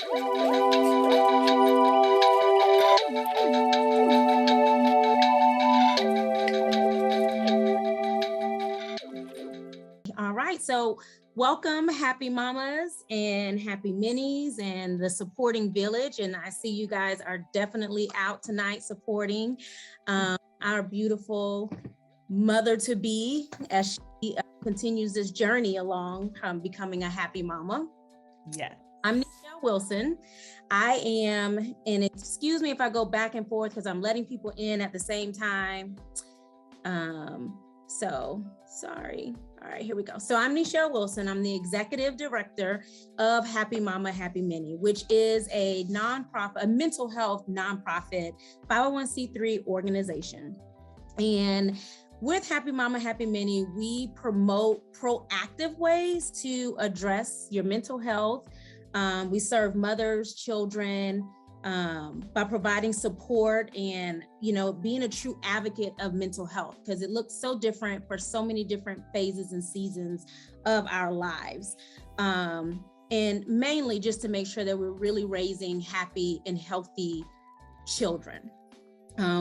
All right, so welcome happy mamas and happy minis and the supporting village. And I see you guys are definitely out tonight supporting our beautiful mother-to-be as she continues this journey along becoming a happy mama. Yes. I'm Nichelle Wilson. I am, and excuse me if I go back and forth because I'm letting people in at the same time. So sorry. All right, here we go. So I'm Nichelle Wilson. I'm the executive director of Happy Mama, Happy Mini, which is a nonprofit, a mental health nonprofit 501c3 organization. And with Happy Mama, Happy Mini, we promote proactive ways to address your mental health. We serve mothers, children, by providing support and, being a true advocate of mental health, because it looks so different for so many different phases and seasons of our lives. And mainly just to make sure that we're really raising happy and healthy children.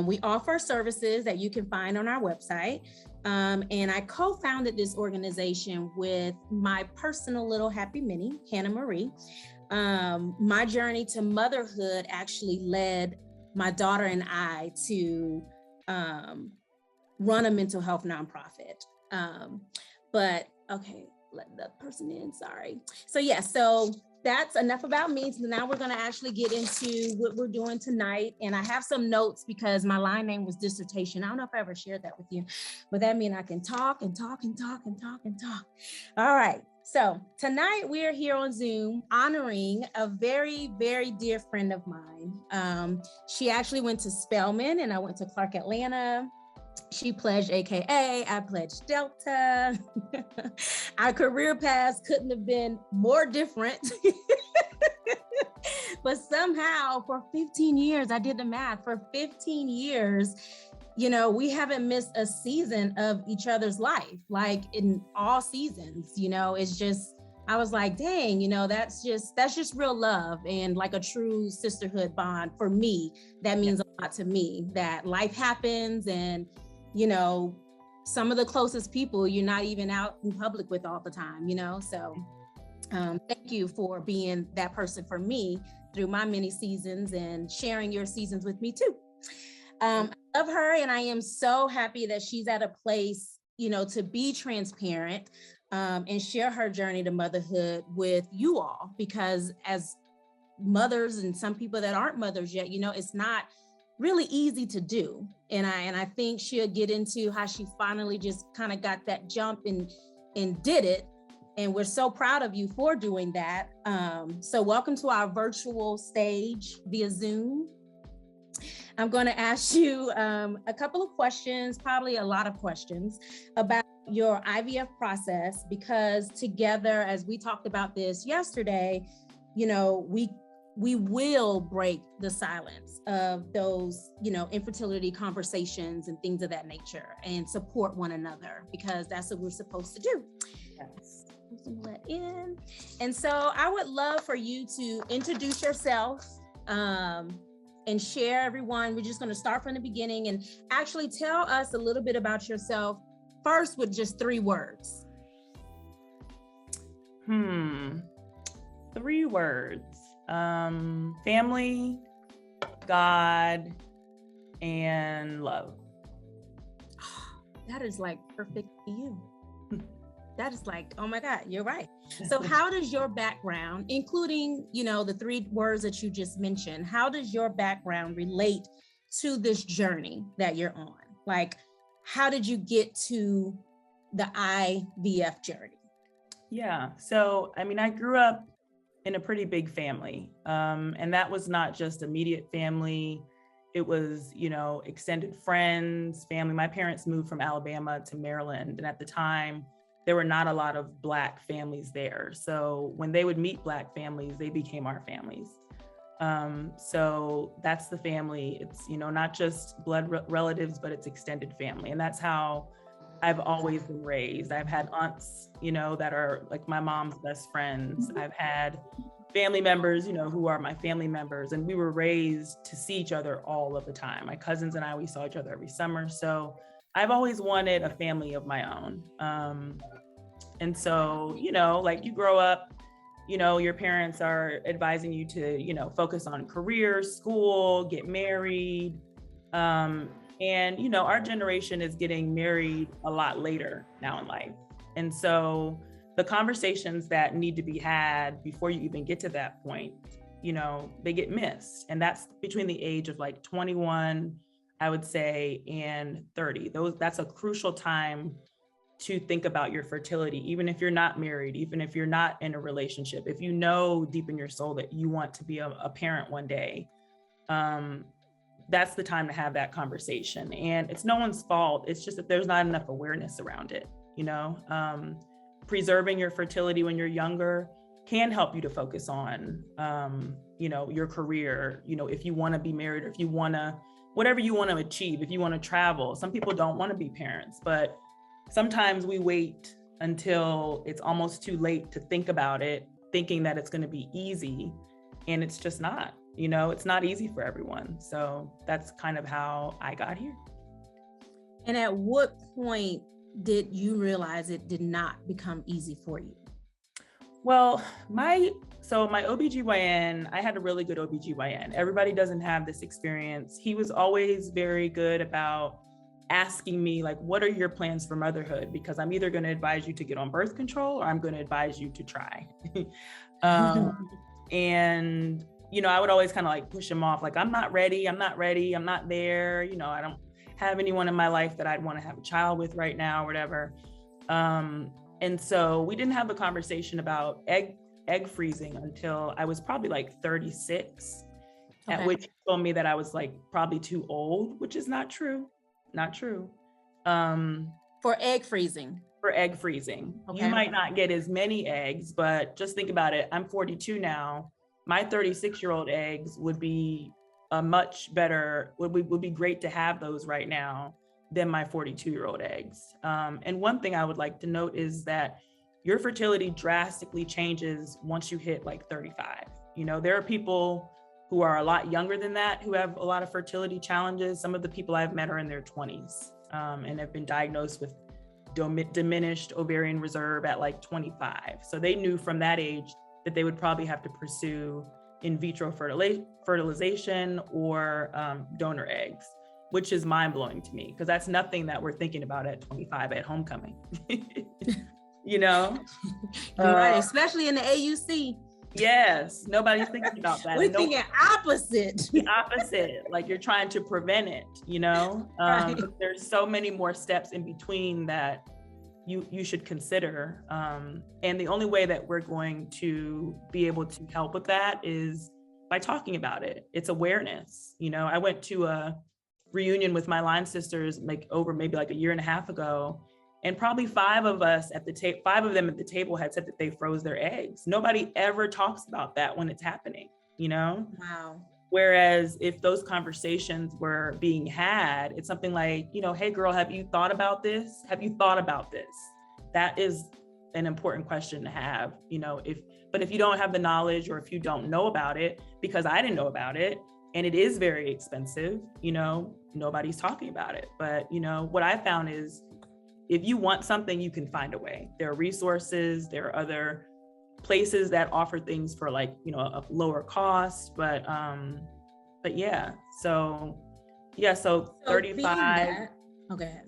We offer services that you can find on our website. And I co-founded this organization with my personal little happy mini, Hannah Marie. My journey to motherhood actually led my daughter and I to run a mental health nonprofit. But okay, let the person in, sorry. So that's enough about me. So now we're gonna actually get into what we're doing tonight. And I have some notes because my line name was dissertation. I don't know if I ever shared that with you, but that means I can talk and talk and talk and talk and talk. All right. So tonight we are here on Zoom honoring a very, very dear friend of mine. She actually went to Spelman and I went to Clark Atlanta. She pledged AKA, I pledged Delta. Our career paths couldn't have been more different. But somehow for 15 years, I did the math, for 15 years, we haven't missed a season of each other's life, like in all seasons, it's just, I was like, dang, that's just real love and like a true sisterhood bond for me. That means a lot to me, that life happens and, some of the closest people you're not even out in public with all the time, so thank you for being that person for me through my many seasons and sharing your seasons with me too. I love her and I am so happy that she's at a place, to be transparent and share her journey to motherhood with you all, because as mothers and some people that aren't mothers yet, it's not really easy to do. And I think she'll get into how she finally just kind of got that jump and did it. And we're so proud of you for doing that. So welcome to our virtual stage via Zoom. I'm going to ask you a couple of questions, probably a lot of questions about your IVF process, because together, as we talked about this yesterday, we will break the silence of those, infertility conversations and things of that nature and support one another, because that's what we're supposed to do. Yes. Let in. And so I would love for you to introduce yourself and share everyone. We're just going to start from the beginning and actually tell us a little bit about yourself first with just 3 words. 3 words. Family, God, and love. That is like perfect for you. That is like, oh my God, you're right. So how does your background, including, the 3 words that you just mentioned, how does your background relate to this journey that you're on? Like, how did you get to the IVF journey? Yeah, so, I grew up in a pretty big family. And that was not just immediate family. It was, extended friends, family. My parents moved from Alabama to Maryland. And at the time, there were not a lot of Black families there. So when they would meet Black families, they became our families. So that's the family. It's, not just blood relatives, but it's extended family. And that's how I've always been raised. I've had aunts, that are like my mom's best friends. I've had family members, who are my family members. And we were raised to see each other all of the time. My cousins and I, we saw each other every summer. So I've always wanted a family of my own. And so, like you grow up, your parents are advising you to, focus on career, school, get married. And, our generation is getting married a lot later now in life. And so the conversations that need to be had before you even get to that point, they get missed. And that's between the age of like 21, I would say, and 30. That's a crucial time to think about your fertility, even if you're not married, even if you're not in a relationship. If you know deep in your soul that you want to be a parent one day, that's the time to have that conversation. And it's no one's fault. It's just that there's not enough awareness around it. Preserving your fertility when you're younger can help you to focus on, your career, if you want to be married, or if you want to, whatever you want to achieve, if you want to travel. Some people don't want to be parents, but sometimes we wait until it's almost too late to think about it, thinking that it's going to be easy. And it's just not, it's not easy for everyone. So that's kind of how I got here. And at what point did you realize it did not become easy for you? Well, my OBGYN, I had a really good OBGYN. Everybody doesn't have this experience. He was always very good about asking me, like, what are your plans for motherhood? Because I'm either going to advise you to get on birth control, or I'm going to advise you to try. And, I would always kind of like push him off, like, I'm not ready. I'm not there. I don't have anyone in my life that I'd want to have a child with right now, or whatever. And so we didn't have a conversation about egg freezing until I was probably like 36, at which he told me that I was like probably too old, which is not true. For egg freezing. Okay. You might not get as many eggs, but just think about it. I'm 42 now. My 36-year-old eggs would be a much better, would be great to have those right now than my 42-year-old eggs. And one thing I would like to note is that your fertility drastically changes once you hit like 35. There are people who are a lot younger than that who have a lot of fertility challenges. Some of the people I've met are in their 20s and have been diagnosed with diminished ovarian reserve at like 25. So they knew from that age that they would probably have to pursue in vitro fertilization or donor eggs, which is mind-blowing to me, because that's nothing that we're thinking about at 25 at homecoming. Right, especially in the AUC. Yes, nobody's thinking about that. We're thinking opposite. The opposite, like you're trying to prevent it, Right. But there's so many more steps in between that you should consider. And the only way that we're going to be able to help with that is by talking about it. It's awareness. I went to a reunion with my line sisters over maybe like a year and a half ago, and probably five of them at the table had said that they froze their eggs. Nobody ever talks about that when it's happening, Wow. Whereas if those conversations were being had, it's something like, hey girl, have you thought about this? That is an important question to have, but if you don't have the knowledge, or if you don't know about it, because I didn't know about it, and it is very expensive, nobody's talking about it. But, what I found is if you want something, you can find a way. There are resources, there are other places that offer things for like, a lower cost, but yeah. So 35. Okay.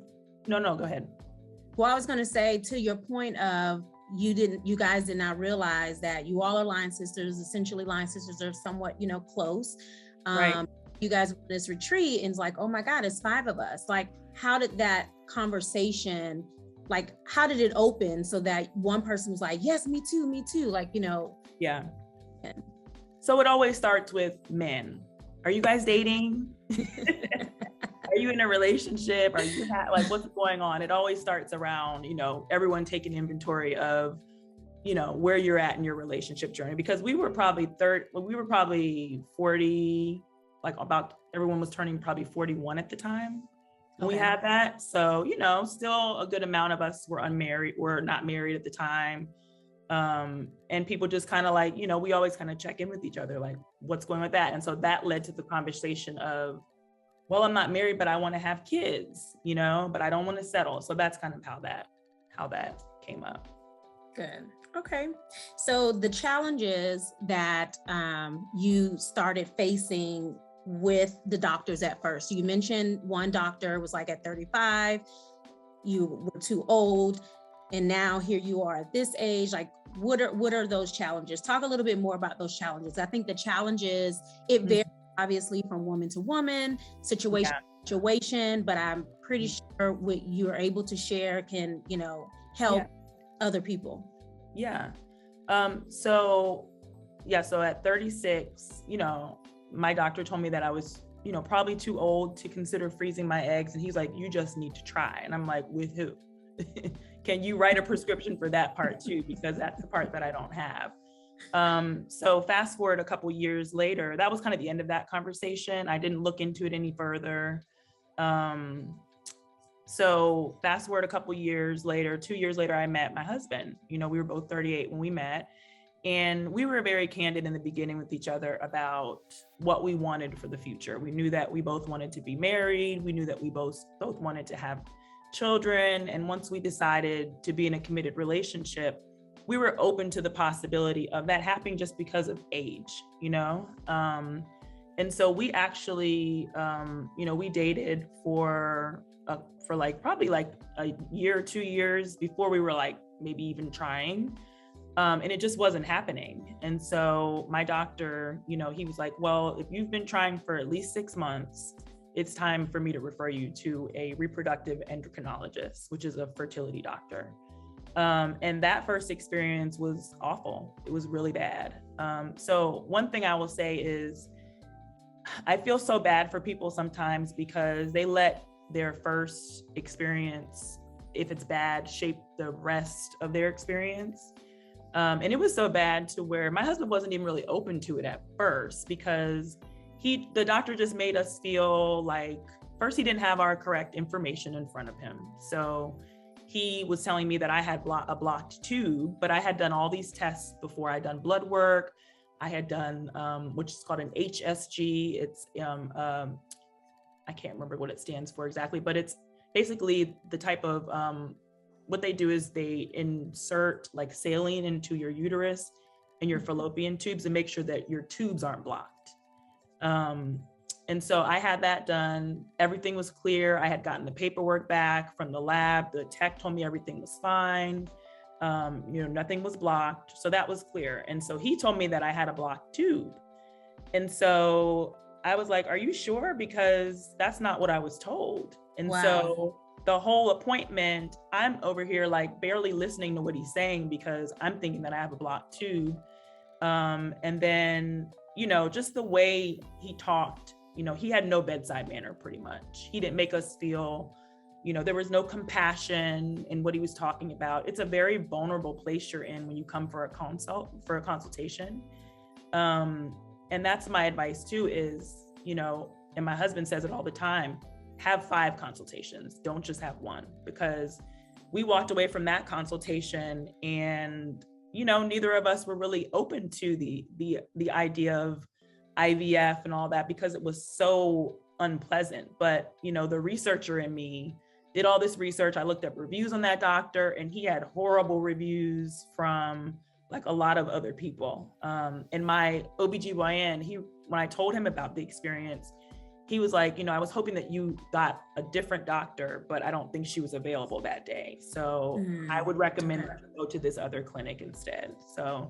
No, go ahead. Well, I was going to say, to your point of you guys did not realize that you all are line sisters. Essentially, line sisters are somewhat, close. Right. You guys went to this retreat, and it's like, oh my God, it's 5 of us. Like, how did that conversation, like, how did it open so that one person was like, yes, me too, like, Yeah. So it always starts with men. Are you guys dating? Are you in a relationship? Are you like, what's going on? It always starts around, everyone taking inventory of, where you're at in your relationship journey, because we were probably 40, like about everyone was turning probably 41 at the time when we had that. So, still a good amount of us were unmarried, were not married at the time. And people just kind of like, we always kind of check in with each other, like, what's going on with that? And so that led to the conversation of, well, I'm not married, but I want to have kids, but I don't want to settle. So that's kind of how that came up. Good. Okay. So the challenges that you started facing with the doctors at first, you mentioned one doctor was like at 35, you were too old, and now here you are at this age. Like, what are those challenges? Talk a little bit more about those challenges. I think the challenges, it varies obviously from woman to woman, situation to situation, but I'm pretty sure what you're able to share can, help other people. Yeah. So at 36, my doctor told me that I was, probably too old to consider freezing my eggs. And he's like, you just need to try. And I'm like, with who? Can you write a prescription for that part too? Because that's the part that I don't have. So fast forward a couple years later, that was kind of the end of that conversation. I didn't look into it any further. So fast forward a couple years later, 2 years later, I met my husband. We were both 38 when we met, and we were very candid in the beginning with each other about what we wanted for the future. We knew that we both wanted to be married. We knew that we both wanted to have children. And once we decided to be in a committed relationship, we were open to the possibility of that happening just because of age, and so we actually, we dated for probably like a year or 2 years before we were like maybe even trying. And it just wasn't happening. And so my doctor, he was like, well, if you've been trying for at least 6 months, it's time for me to refer you to a reproductive endocrinologist, which is a fertility doctor. And that first experience was awful. It was really bad. So one thing I will say is, I feel so bad for people sometimes because they let their first experience, if it's bad, shape the rest of their experience. And it was so bad to where my husband wasn't even really open to it at first, because the doctor just made us feel like, first, he didn't have our correct information in front of him. So he was telling me that I had a blocked tube, but I had done all these tests before. I'd done blood work. I had done, which is called an HSG. It's, I can't remember what it stands for exactly, but it's basically the type of, what they do is they insert like saline into your uterus and your fallopian tubes and make sure that your tubes aren't blocked. And so I had that done. Everything was clear. I had gotten the paperwork back from the lab. The tech told me everything was fine. Nothing was blocked. So that was clear. And so he told me that I had a blocked tube. And so I was like, are you sure? Because that's not what I was told. And so the whole appointment, I'm over here like barely listening to what he's saying because I'm thinking that I have a blocked tube. And then, just the way he talked, he had no bedside manner pretty much. He didn't make us feel, there was no compassion in what he was talking about. It's a very vulnerable place you're in when you come for a consultation. And that's my advice too is, and my husband says it all the time, have 5 consultations. Don't just have one, because we walked away from that consultation and, neither of us were really open to the idea of IVF and all that because it was so unpleasant. But, the researcher in me did all this research. I looked up reviews on that doctor and he had horrible reviews from like a lot of other people. And my OBGYN, when I told him about the experience, he was like, I was hoping that you got a different doctor, but I don't think she was available that day. So I would recommend that you go to this other clinic instead. So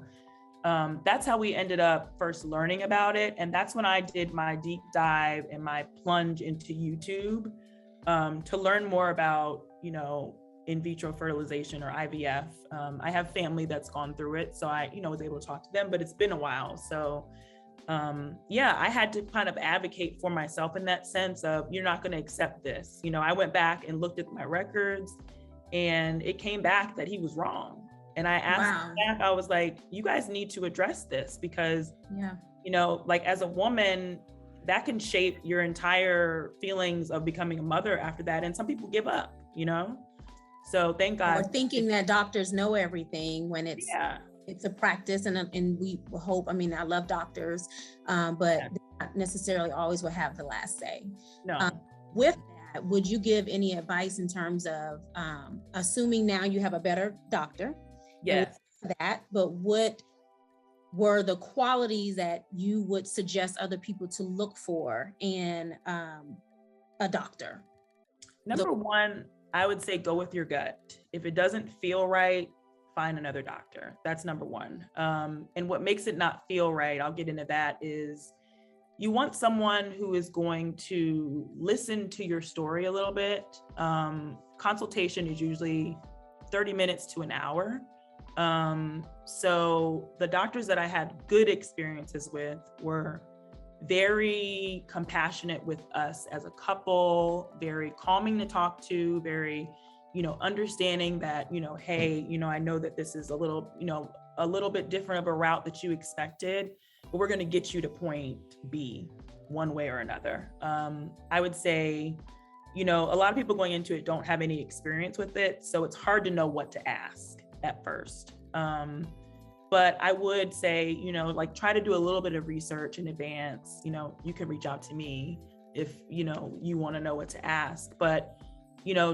that's how we ended up first learning about it. And that's when I did my deep dive and my plunge into YouTube to learn more about, in vitro fertilization or IVF. I have family that's gone through it. So I, was able to talk to them, but it's been a while. So I had to kind of advocate for myself in that sense of, you're not going to accept this. I went back and looked at my records and it came back that he was wrong. And I asked him back, I was like, you guys need to address this because, like as a woman, that can shape your entire feelings of becoming a mother after that. And some people give up, So thank God. Or thinking that doctors know everything when it's it's a practice, and we hope, I mean, I love doctors, but not necessarily always will have the last say. No. With that, would you give any advice in terms of, assuming now you have a better doctor? Yes. That, but what were the qualities that you would suggest other people to look for in a doctor? Number one, I would say go with your gut. If it doesn't feel right, find another doctor. That's number one. And what makes it not feel right, I'll get into that, is you want someone who is going to listen to your story a little bit. Consultation is usually 30 minutes to an hour. So the doctors that I had good experiences with were very compassionate with us as a couple, very calming to talk to, very, understanding that, hey, I know that this is a little bit different of a route that you expected, but we're going to get you to point B one way or another. I would say, a lot of people going into it don't have any experience with it, so it's hard to know what to ask at first. But I would say, try to do a little bit of research in advance. You can reach out to me if, you want to know what to ask, but,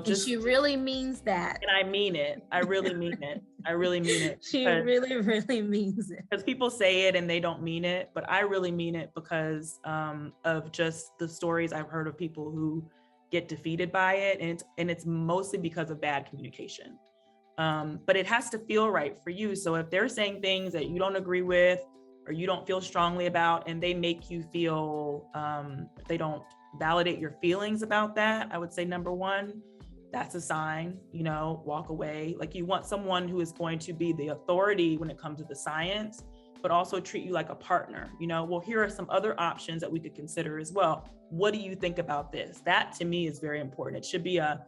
just. She really means that. And I mean it. I really mean it. I really mean it. She really, really means it. Because people say it and they don't mean it, but I really mean it because of just the stories I've heard of people who get defeated by it. And it's mostly because of bad communication. But it has to feel right for you. So if they're saying things that you don't agree with or you don't feel strongly about, and they make you feel, they don't validate your feelings about that, I would say number one, that's a sign, walk away. Like, you want someone who is going to be the authority when it comes to the science, but also treat you like a partner. Well, here are some other options that we could consider as well. What do you think about this? That to me is very important. It should be a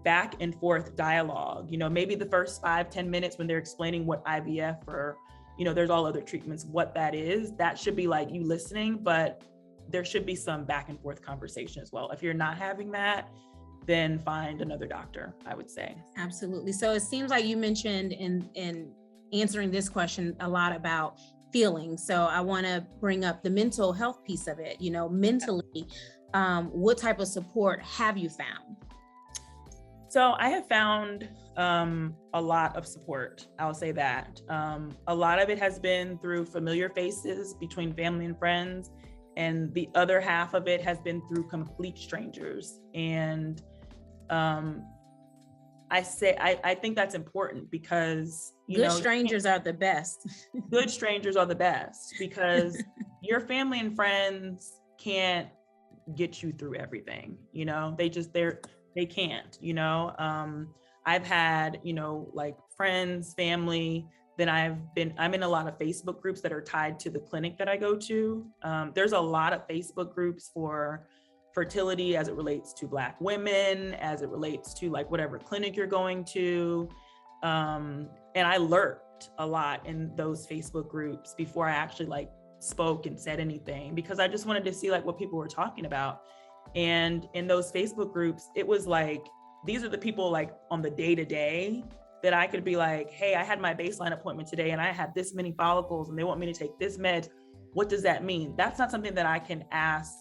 back and forth dialogue. Maybe the first 5-10 minutes when they're explaining what IVF or, there's all other treatments, what that is, that should be like you listening, but there should be some back and forth conversation as well. If you're not having that, then find another doctor, I would say. Absolutely. So it seems like you mentioned in answering this question a lot about feelings. So I want to bring up the mental health piece of it. Mentally, what type of support have you found? So I have found a lot of support. I'll say that. A lot of it has been through familiar faces between family and friends, and the other half of it has been through complete strangers. And I think that's important because good strangers are the best. Good strangers are the best because your family and friends can't get you through everything. They can't, I've had, like friends, family, then I'm in a lot of Facebook groups that are tied to the clinic that I go to. There's a lot of Facebook groups for fertility as it relates to Black women, as it relates to like whatever clinic you're going to. And I lurked a lot in those Facebook groups before I actually like spoke and said anything, because I just wanted to see like what people were talking about. And in those Facebook groups, it was like, these are the people like on the day-to-day that I could be like, hey, I had my baseline appointment today and I had this many follicles and they want me to take this med. What does that mean? That's not something that I can ask,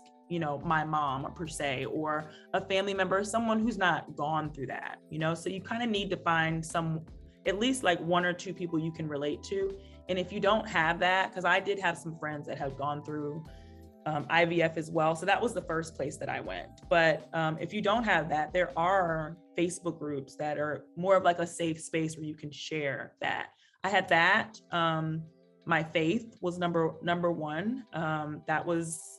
my mom per se, or a family member, someone who's not gone through that, so you kind of need to find at least like one or two people you can relate to. And if you don't have that, because I did have some friends that had gone through IVF as well. So that was the first place that I went. But if you don't have that, there are Facebook groups that are more of like a safe space where you can share that. I had that. My faith was number one. That was,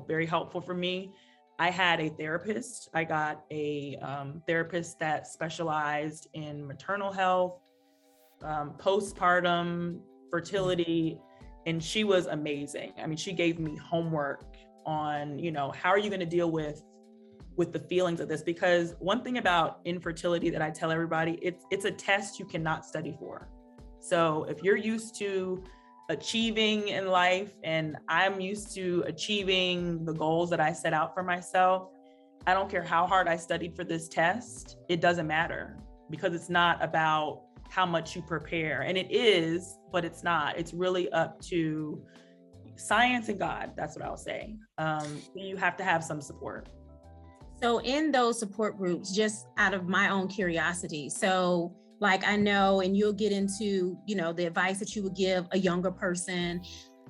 very helpful for me. I had a therapist. I got a therapist that specialized in maternal health, postpartum, fertility. And she was amazing. I mean, she gave me homework on, how are you going to deal with the feelings of this? Because one thing about infertility that I tell everybody, it's a test you cannot study for. So if you're used to achieving in life, and I'm used to achieving the goals that I set out for myself, I don't care how hard I studied for this test, it doesn't matter, because it's not about how much you prepare. And it is, but it's not. It's really up to science and God. That's what I'll say. You have to have some support. So in those support groups, just out of my own curiosity, so like I know, and you'll get into, the advice that you would give a younger person.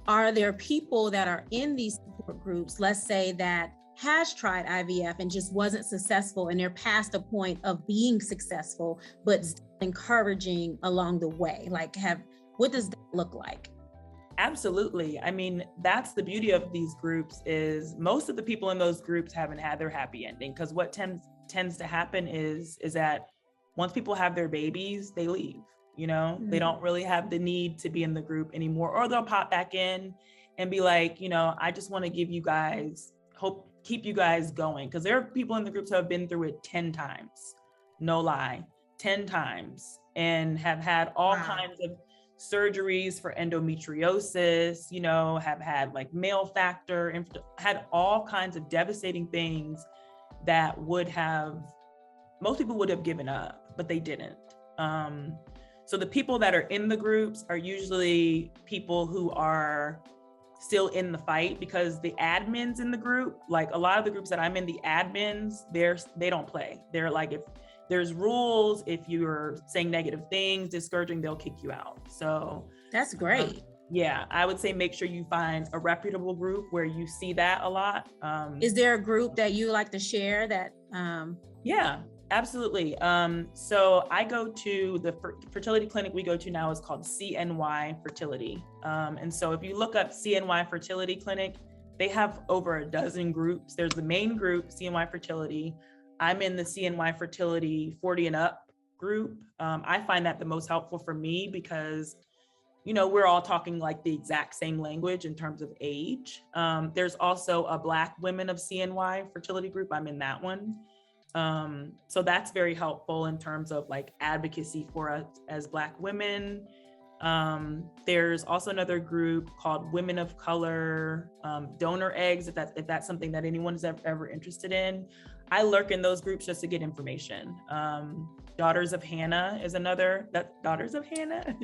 Are there people that are in these support groups, let's say that has tried IVF and just wasn't successful, and they're past the point of being successful, but still encouraging along the way? Like, what does that look like? Absolutely. I mean, that's the beauty of these groups, is most of the people in those groups haven't had their happy ending, because what tends to happen is that once people have their babies, they leave. They don't really have the need to be in the group anymore, or they'll pop back in and be like, I just want to give you guys hope, keep you guys going. Because there are people in the groups who have been through it 10 times, no lie, 10 times, and have had all kinds of surgeries for endometriosis, have had like male factor, had all kinds of devastating things that most people would have given up, but they didn't. So the people that are in the groups are usually people who are still in the fight, because the admins in the group, like a lot of the groups that I'm in, the admins, they don't play. They're like, if there's rules, if you're saying negative things, discouraging, they'll kick you out. So that's great. Yeah, I would say make sure you find a reputable group where you see that a lot. Is there a group that you like to share that? Yeah, absolutely. So I go to the fertility clinic we go to now is called CNY Fertility. And so if you look up CNY Fertility Clinic, they have over a dozen groups. There's the main group, CNY Fertility. I'm in the CNY Fertility 40 and up group. I find that the most helpful for me because, we're all talking like the exact same language in terms of age. There's also a Black Women of CNY Fertility group. I'm in that one. So that's very helpful in terms of like advocacy for us as Black women. There's also another group called Women of Color, Donor Eggs, if that's something that anyone is ever interested in. I lurk in those groups just to get information. Daughters of Hannah is another. Daughters of Hannah.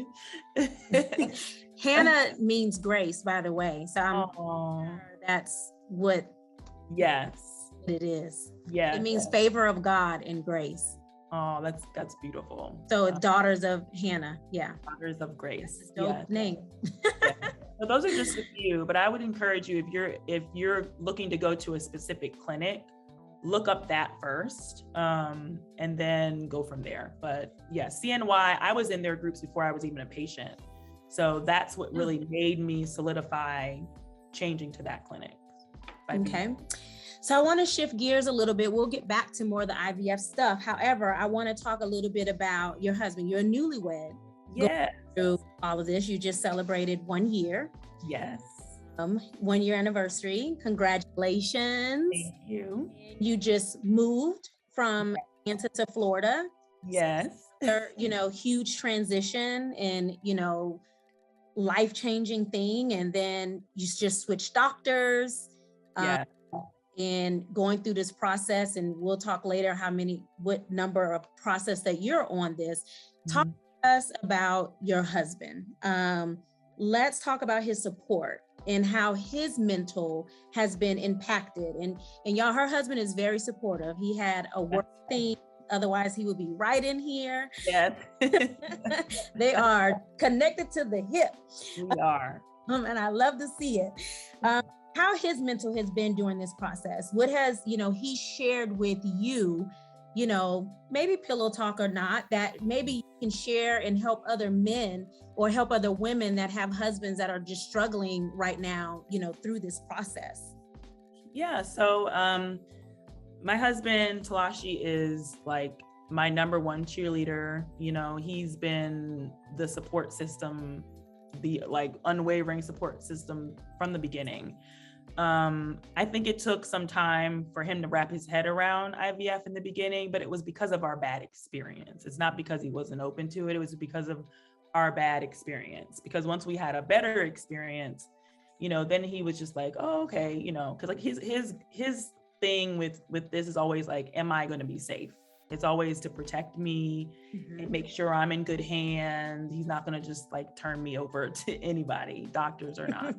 Hannah means grace, by the way. So I'm sure that's what. Yes. It is. Yeah. It means favor of God and grace. Oh, that's beautiful. So Daughters of Hannah. Yeah. Daughters of Grace. Dope name. Yeah. So those are just a few, but I would encourage you, if you're looking to go to a specific clinic, look up that first, and then go from there. But yeah, CNY, I was in their groups before I was even a patient. So that's what really made me solidify changing to that clinic. Okay. So I want to shift gears a little bit. We'll get back to more of the IVF stuff. However, I want to talk a little bit about your husband. You're a newlywed. Yeah. Through all of this, you just celebrated 1 year. Yes. 1 year anniversary. Congratulations. Thank you. You just moved from Atlanta to Florida. Yes. So, huge transition and, life-changing thing. And then you just switched doctors. Yeah. And going through this process, and we'll talk later what number of process that you're on this. Talk to us about your husband. Let's talk about his support and how his mental has been impacted. And y'all, her husband is very supportive. He had a work thing, otherwise he would be right in here. Yes. They are connected to the hip. We are. And I love to see it. How his mental has been during this process. What has, he shared with you, maybe pillow talk or not, that maybe you can share and help other men or help other women that have husbands that are just struggling right now, through this process. Yeah. So my husband, Talashi, is like my number one cheerleader. He's been the support system, the like unwavering support system from the beginning. I think it took some time for him to wrap his head around IVF in the beginning, but it was because of our bad experience. It's not because he wasn't open to it. It was because of our bad experience. Because once we had a better experience, then he was just like, oh, okay, because like his thing with this is always like, am I going to be safe? It's always to protect me and make sure I'm in good hands. He's not going to just like turn me over to anybody, doctors or not.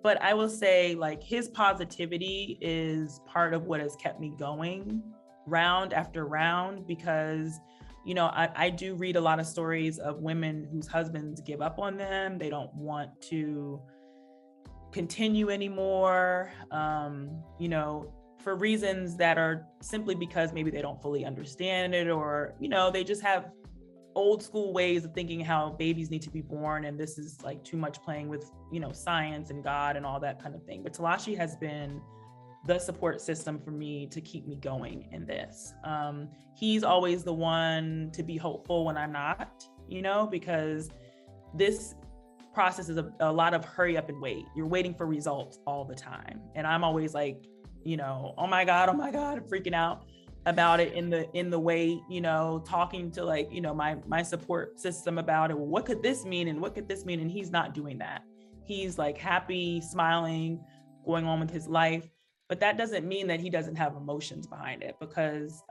But I will say, like, his positivity is part of what has kept me going round after round, because, you know, I do read a lot of stories of women whose husbands give up on them. They don't want to continue anymore, you know, for reasons that are simply because maybe they don't fully understand it, or, you know, they just have old school ways of thinking how babies need to be born, and this is like too much playing with, you know, science and God and all that kind of thing. But Telashi has been the support system for me to keep me going in this. He's always the one to be hopeful when I'm not, you know, because this process is a lot of hurry up and wait. You're waiting for results all the time. And I'm always like, you know, oh my God, freaking out about it in the way, you know, talking to, like, you know, my support system about it. Well, what could this mean? And what could this mean? And he's not doing that. He's like happy, smiling, going on with his life. But that doesn't mean that he doesn't have emotions behind it, because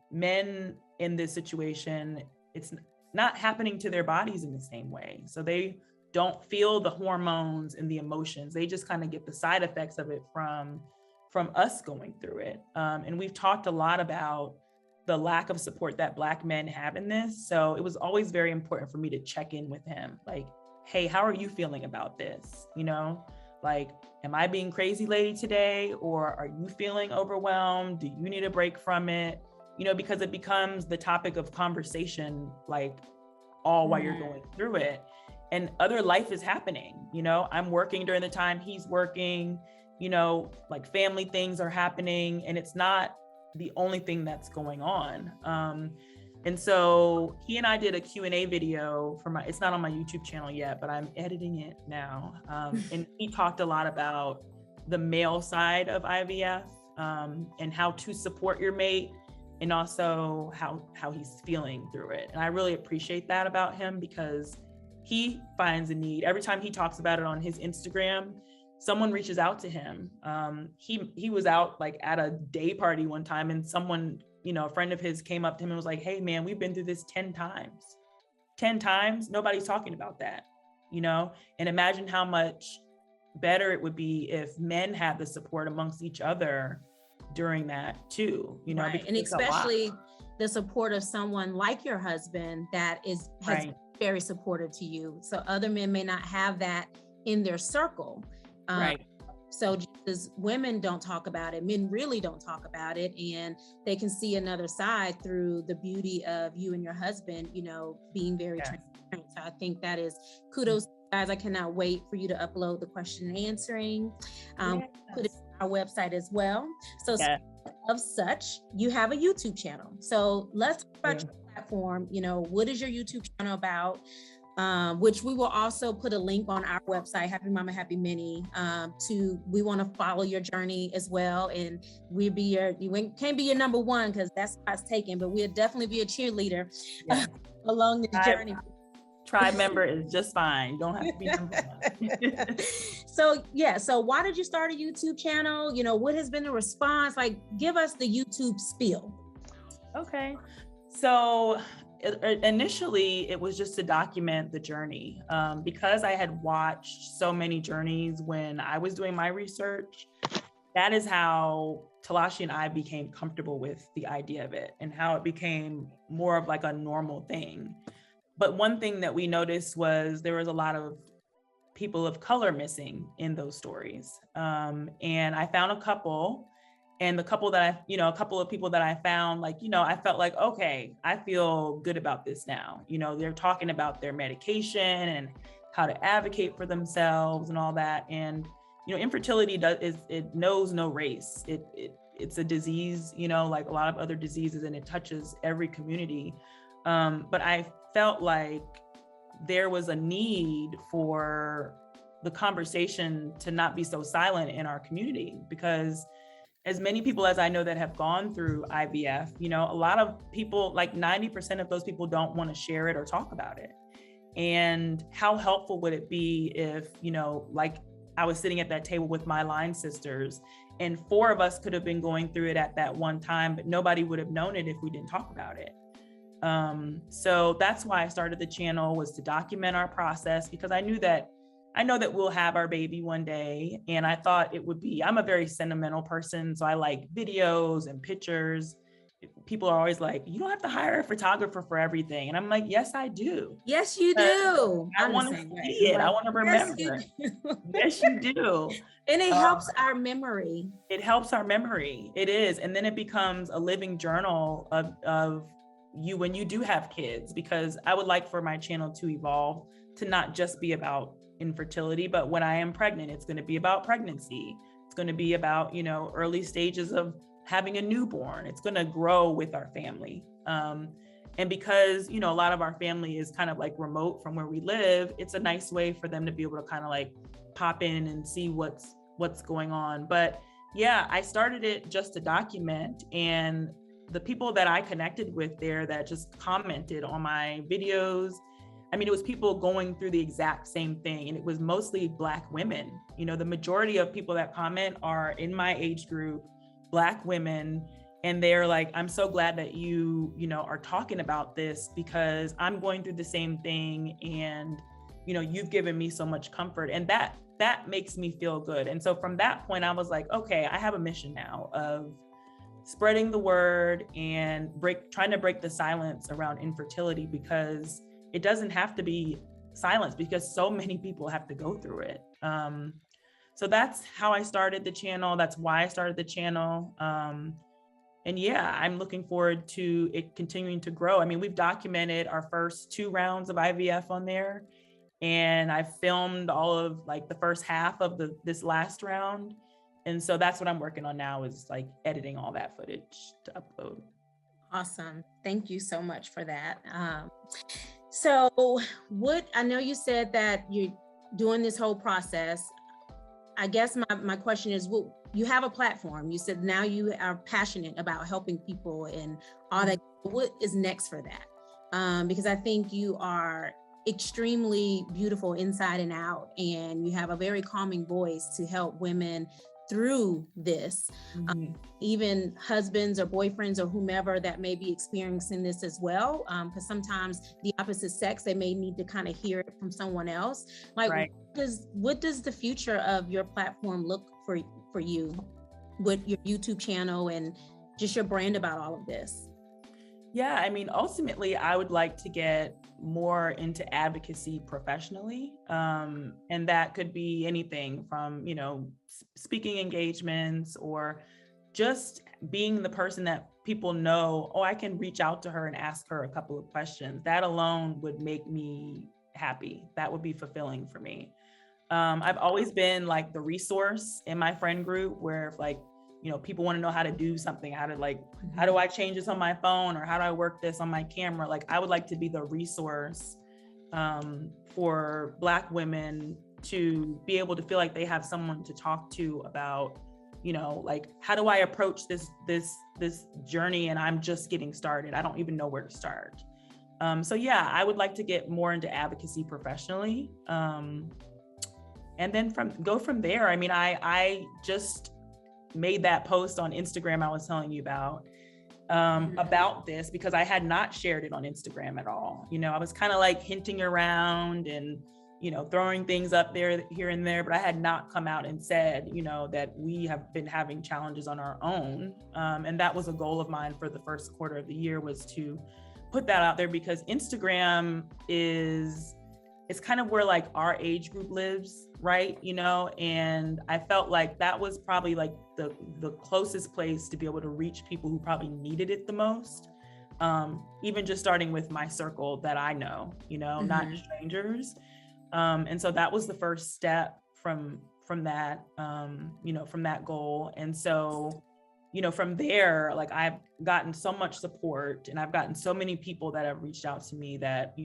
men in this situation, it's not happening to their bodies in the same way. So they don't feel the hormones and the emotions. They just kind of get the side effects of it from us going through it. And we've talked a lot about the lack of support that Black men have in this. So it was always very important for me to check in with him. Like, hey, how are you feeling about this? You know, like, am I being crazy lady today? Or are you feeling overwhelmed? Do you need a break from it? You know, because it becomes the topic of conversation, like, all while you're going through it. And other life is happening. You know, I'm working during the time he's working. You know, like, family things are happening, and it's not the only thing that's going on. And so he and I did a Q&A video for it's not on my YouTube channel yet, but I'm editing it now. And he talked a lot about the male side of IVF, and how to support your mate, and also how he's feeling through it. And I really appreciate that about him, because he finds a need. Every time he talks about it on his Instagram, someone reaches out to him. He was out like at a day party one time, and someone, you know, a friend of his came up to him and was like, hey man, we've been through this 10 times. 10 times, nobody's talking about that, you know? And imagine how much better it would be if men had the support amongst each other during that too, you know? Right. And especially the support of someone like your husband that has been very supportive to you. So other men may not have that in their circle. Right. So just as women don't talk about it, men really don't talk about it, and they can see another side through the beauty of you and your husband, you know, being very transparent. So I think that is kudos, guys. I cannot wait for you to upload the question and answering. Put it on our website as well. So of such, you have a YouTube channel. So let's talk about your platform. You know, what is your YouTube channel about? Which we will also put a link on our website, Happy Mama Happy Minnie. We want to follow your journey as well, and you can't be your number one because that's why it's taken, but we'll definitely be a cheerleader along this journey. Tribe member is just fine. You don't have to be number one. So why did you start a YouTube channel? You know, what has been the response? Like, give us the YouTube spiel. Okay, so initially it was just to document the journey, because I had watched so many journeys when I was doing my research. That is how Telashi and I became comfortable with the idea of it, and how it became more of like a normal thing. But one thing that we noticed was there was a lot of people of color missing in those stories, and I found a couple. And a couple of people that I found, like, you know, I felt like, okay, I feel good about this now. You know, they're talking about their medication and how to advocate for themselves and all that. And, you know, infertility it knows no race. It's a disease, you know, like a lot of other diseases, and it touches every community. But I felt like there was a need for the conversation to not be so silent in our community, because as many people as I know that have gone through IVF, you know, a lot of people, like 90% of those people don't want to share it or talk about it. And how helpful would it be if, you know, like I was sitting at that table with my line sisters, and 4 of us could have been going through it at that one time, but nobody would have known it if we didn't talk about it. So that's why I started the channel, was to document our process, because I know that we'll have our baby one day. And I thought it would be, I'm a very sentimental person, so I like videos and pictures. People are always like, you don't have to hire a photographer for everything. And I'm like, yes, I do. Yes, you do. I want to see it. I want to remember. Yes, you do. And it helps our memory. It helps our memory. It is. And then it becomes a living journal of you when you do have kids, because I would like for my channel to evolve to not just be about infertility, but when I am pregnant, it's going to be about pregnancy. It's going to be about, early stages of having a newborn. It's going to grow with our family. And because, a lot of our family is kind of like remote from where we live, it's a nice way for them to be able to kind of like pop in and see what's going on. But yeah, I started it just to document, and the people that I connected with there that just commented on my videos, it was people going through the exact same thing, and it was mostly Black women. The majority of people that comment are in my age group, Black women, and they're like, I'm so glad that you are talking about this, because I'm going through the same thing, and you've given me so much comfort, and that makes me feel good. And so from that point, I was like, okay, I have a mission now of spreading the word and trying to break the silence around infertility, because it doesn't have to be silence, because so many people have to go through it. So that's how I started the channel. That's why I started the channel. And yeah, I'm looking forward to it continuing to grow. We've documented our first 2 rounds of IVF on there, and I filmed all of like the first half of this last round. And so that's what I'm working on now, is like editing all that footage to upload. Awesome. Thank you so much for that. So I know you said that you're doing this whole process. I guess my question is, you have a platform. You said now you are passionate about helping people and all that. What is next for that? Because I think you are extremely beautiful inside and out, and you have a very calming voice to help women through this. Even husbands or boyfriends or whomever that may be experiencing this as well, because sometimes the opposite sex, they may need to kind of hear it from someone else. Like, right. What does the future of your platform look for you with your YouTube channel and just your brand about all of this? Yeah, ultimately, I would like to get more into advocacy professionally. And that could be anything from, speaking engagements, or just being the person that people know, I can reach out to her and ask her a couple of questions. That alone would make me happy. That would be fulfilling for me. I've always been like the resource in my friend group, where if like, people want to know how to do something, how do I change this on my phone, or how do I work this on my camera? Like, I would like to be the resource for Black women to be able to feel like they have someone to talk to about, like, how do I approach this journey, and I'm just getting started. I don't even know where to start. So yeah, I would like to get more into advocacy professionally. And then go from there. I just made that post on Instagram I was telling you about this, because I had not shared it on Instagram at all. I was kind of like hinting around and, throwing things up there here and there, but I had not come out and said, that we have been having challenges on our own. And that was a goal of mine for the first quarter of the year, was to put that out there, because Instagram it's kind of where like our age group lives, right? And I felt like that was probably like the closest place to be able to reach people who probably needed it the most. Even just starting with my circle that I know, not strangers. And so that was the first step from that, from that goal. And so, from there, like, I've gotten so much support, and I've gotten so many people that have reached out to me that,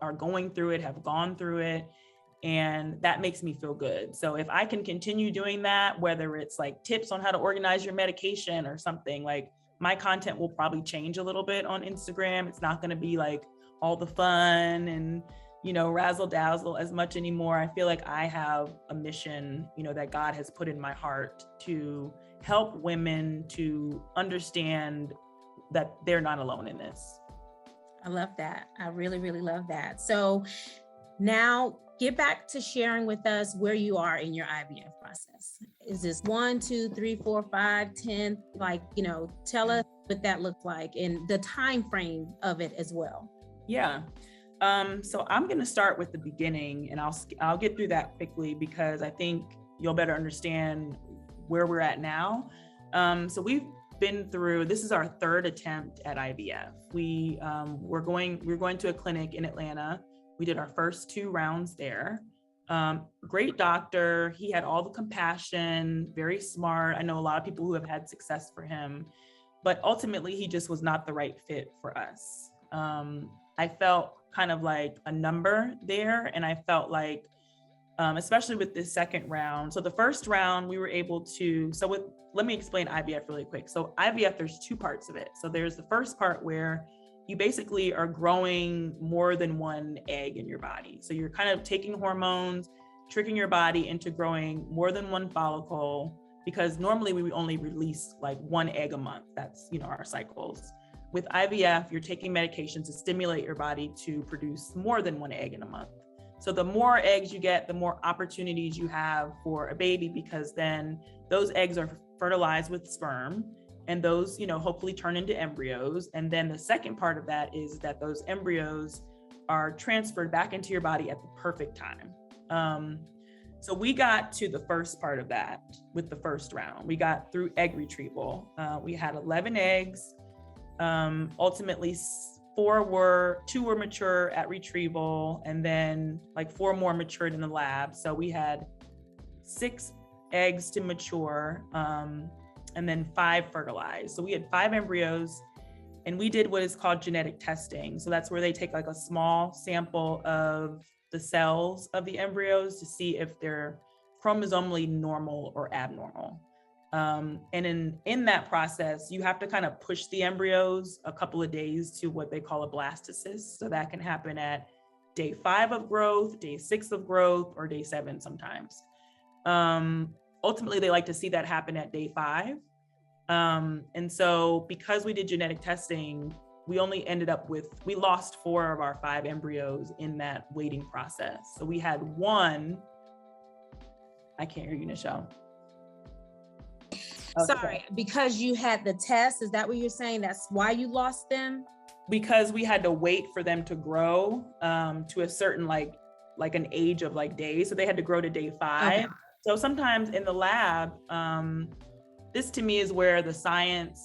are going through it, have gone through it. And that makes me feel good. So if I can continue doing that, whether it's like tips on how to organize your medication or something, like, my content will probably change a little bit on Instagram. It's not going to be like all the fun and, razzle dazzle as much anymore. I feel like I have a mission, that God has put in my heart to help women to understand that they're not alone in this. I love that. I really, really love that. So now get back to sharing with us where you are in your IVF process. Is this 1, 2, 3, 4, 5, 10? Tell us what that looks like and the time frame of it as well. Yeah. So I'm going to start with the beginning, and I'll get through that quickly because I think you'll better understand where we're at now. So we've been through, this is our third attempt at IVF. We're going to a clinic in Atlanta. We did our first 2 rounds there. Great doctor. He had all the compassion, very smart. I know a lot of people who have had success for him, but ultimately he just was not the right fit for us. I felt kind of like a number there. And I felt like, especially with this second round. So the first round we were able to, let me explain IVF really quick. So IVF, there's 2 parts of it. So there's the first part where you basically are growing more than 1 egg in your body. So you're kind of taking hormones, tricking your body into growing more than 1 follicle, because normally we only release like 1 egg a month. That's, our cycles. With IVF, you're taking medications to stimulate your body to produce more than 1 egg in a month. So the more eggs you get, the more opportunities you have for a baby, because then those eggs are fertilized with sperm, and those, hopefully turn into embryos. And then the second part of that is that those embryos are transferred back into your body at the perfect time. So we got to the first part of that with the first round. We got through egg retrieval. We had 11 eggs. Ultimately, 2 were mature at retrieval, and then like 4 more matured in the lab. So we had 6 eggs to mature, and then 5 fertilized. So we had 5 embryos, and we did what is called genetic testing. So that's where they take like a small sample of the cells of the embryos to see if they're chromosomally normal or abnormal. And in that process, you have to kind of push the embryos a couple of days to what they call a blastocyst. So that can happen at day 5 of growth, day 6 of growth, or day 7 sometimes. Ultimately, they like to see that happen at day 5. And so because we did genetic testing, we only we lost 4 of our 5 embryos in that waiting process. So we had 1, I can't hear you, Nichelle. Okay. Sorry, because you had the test, is that what you're saying? That's why you lost them? Because we had to wait for them to grow to a certain like an age of like days. So they had to grow to day 5. Okay. So sometimes in the lab, this to me is where the science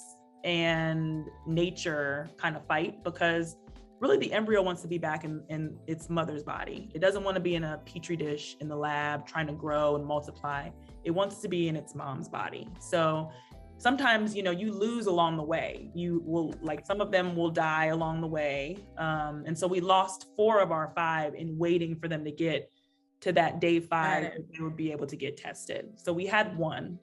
and nature kind of fight, because really the embryo wants to be back in its mother's body. It doesn't want to be in a petri dish in the lab trying to grow and multiply. It wants to be in its mom's body. So sometimes, you lose along the way. You will, like, some of them will die along the way. And so we lost 4 of our 5 in waiting for them to get to that day 5 that they would be able to get tested. So we had 1.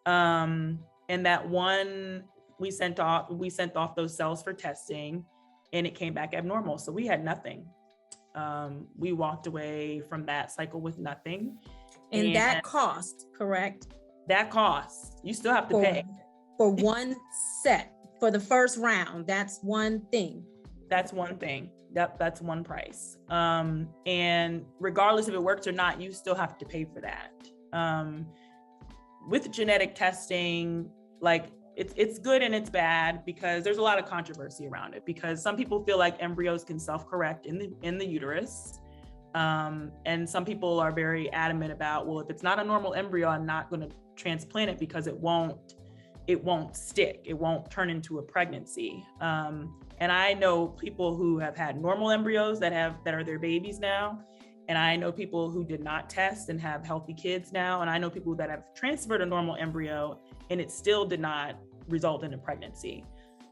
And that 1, we sent off those cells for testing, and it came back abnormal. So we had nothing. We walked away from that cycle with nothing. And that cost, correct? That cost, you still have to pay. For 1 set, for the first round, that's 1 thing. That's 1 thing. That's 1 price. And regardless if it works or not, you still have to pay for that. With genetic testing, like it's good and it's bad, because there's a lot of controversy around it, because some people feel like embryos can self-correct in the uterus. And some people are very adamant about, well, if it's not a normal embryo, I'm not going to transplant it because it won't stick. It won't turn into a pregnancy. And I know people who have had normal embryos that are their babies now. And I know people who did not test and have healthy kids now. And I know people that have transferred a normal embryo and it still did not result in a pregnancy.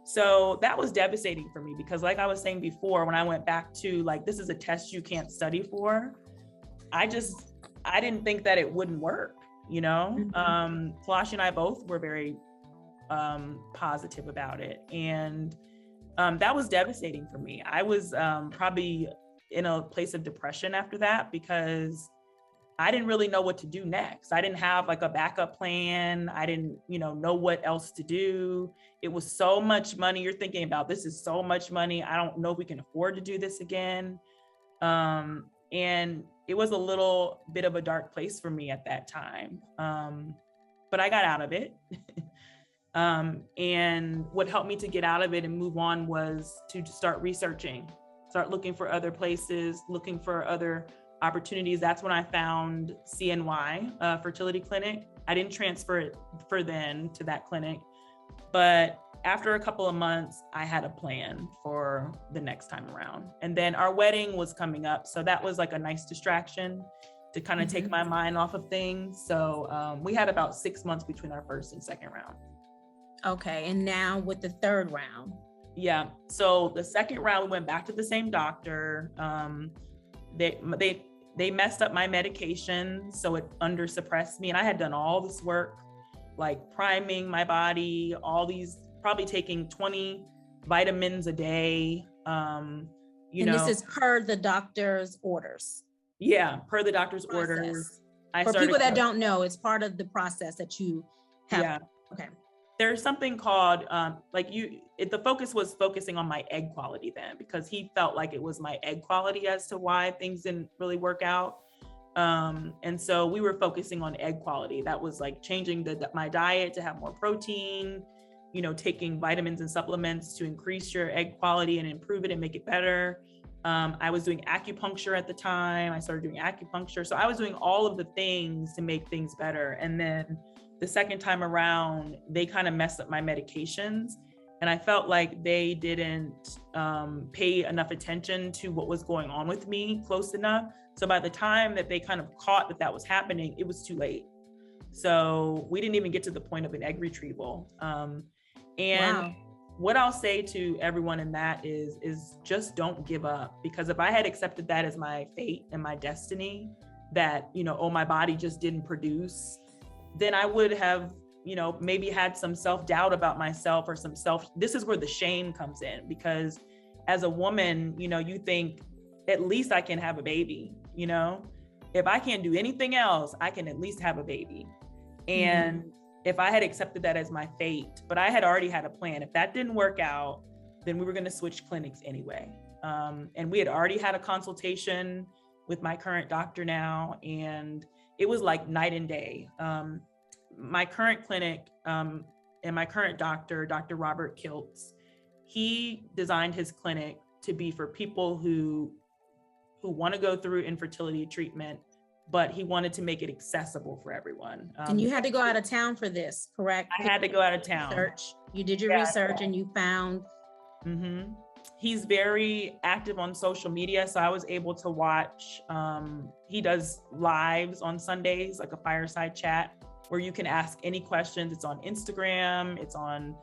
So that was devastating for me, because like I was saying before, when I went back to like, this is a test you can't study for, I didn't think that it wouldn't work, Mm-hmm. Telashi and I both were very positive about it. And that was devastating for me. I was probably in a place of depression after that, because I didn't really know what to do next. I didn't have like a backup plan. I didn't, know what else to do. It was so much money. You're thinking about, this is so much money. I don't know if we can afford to do this again. And it was a little bit of a dark place for me at that time. But I got out of it. And what helped me to get out of it and move on was to start researching, start looking for other places, looking for other opportunities. That's when I found CNY, Fertility Clinic. I didn't transfer it for then to that clinic, but after a couple of months, I had a plan for the next time around. And then our wedding was coming up. So that was like a nice distraction to kind of take my mind off of things. So we had about 6 months between our first and second round. Okay. And now with the third round. Yeah. So the second round, we went back to the same doctor. They messed up my medication, so it undersuppressed me. And I had done all this work, like priming my body, all these, probably taking 20 vitamins a day. This is per the doctor's orders. Yeah, per the doctor's orders. For people that don't know, it's part of the process that you have. Yeah. Okay. There's something called, the focus was focusing on my egg quality then, because he felt like it was my egg quality as to why things didn't really work out. And so we were focusing on egg quality. That was like changing my diet to have more protein, taking vitamins and supplements to increase your egg quality and improve it and make it better. I was doing acupuncture at the time. I started doing acupuncture. So I was doing all of the things to make things better. And then the second time around, they kind of messed up my medications. And I felt like they didn't pay enough attention to what was going on with me close enough. So by the time that they kind of caught that was happening, it was too late. So we didn't even get to the point of an egg retrieval. Wow. What I'll say to everyone in that is just don't give up. Because if I had accepted that as my fate and my destiny, that, my body just didn't produce, then I would have, maybe had some self-doubt about myself or this is where the shame comes in, because as a woman, you think at least I can have a baby, if I can't do anything else, I can at least have a baby. And if I had accepted that as my fate, but I had already had a plan, if that didn't work out, then we were going to switch clinics anyway. And we had already had a consultation with my current doctor now, and it was like night and day. My current clinic and my current doctor, Dr. Robert Kiltz, he designed his clinic to be for people who want to go through infertility treatment, but he wanted to make it accessible for everyone. And you had to go out of town for this, correct? I had to go out of town. You did your research and you found. He's very active on social media. So I was able to watch, he does lives on Sundays, like a fireside chat where you can ask any questions. It's on Instagram, it's on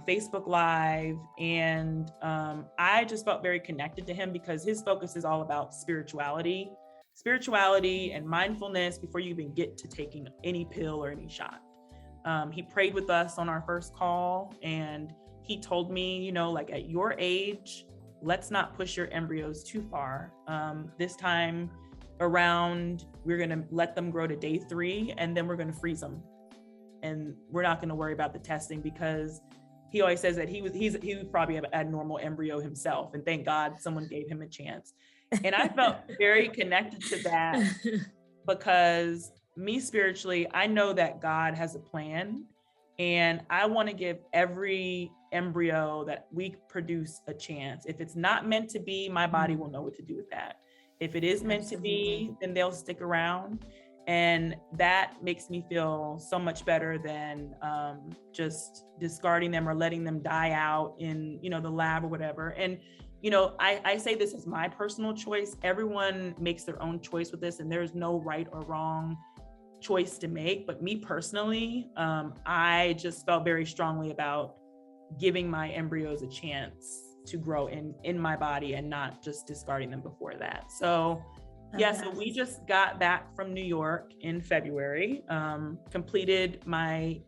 Facebook Live. And I just felt very connected to him because his focus is all about spirituality and mindfulness before you even get to taking any pill or any shot. He prayed with us on our first call, and he told me, like at your age, let's not push your embryos too far. This time around, we're going to let them grow to day 3, and then we're going to freeze them. And we're not going to worry about the testing, because he always says that he was probably an abnormal embryo himself. And thank God someone gave him a chance. And I felt very connected to that because me spiritually, I know that God has a plan, and I want to give every embryo that we produce a chance. If it's not meant to be, my body will know what to do with that. If it is meant to be, then they'll stick around. And that makes me feel so much better than just discarding them or letting them die out in, the lab or whatever. And, I say this is my personal choice. Everyone makes their own choice with this, and there's no right or wrong choice to make. But me personally, I just felt very strongly about giving my embryos a chance to grow in my body and not just discarding them before that. So so we just got back from New York in February, completed my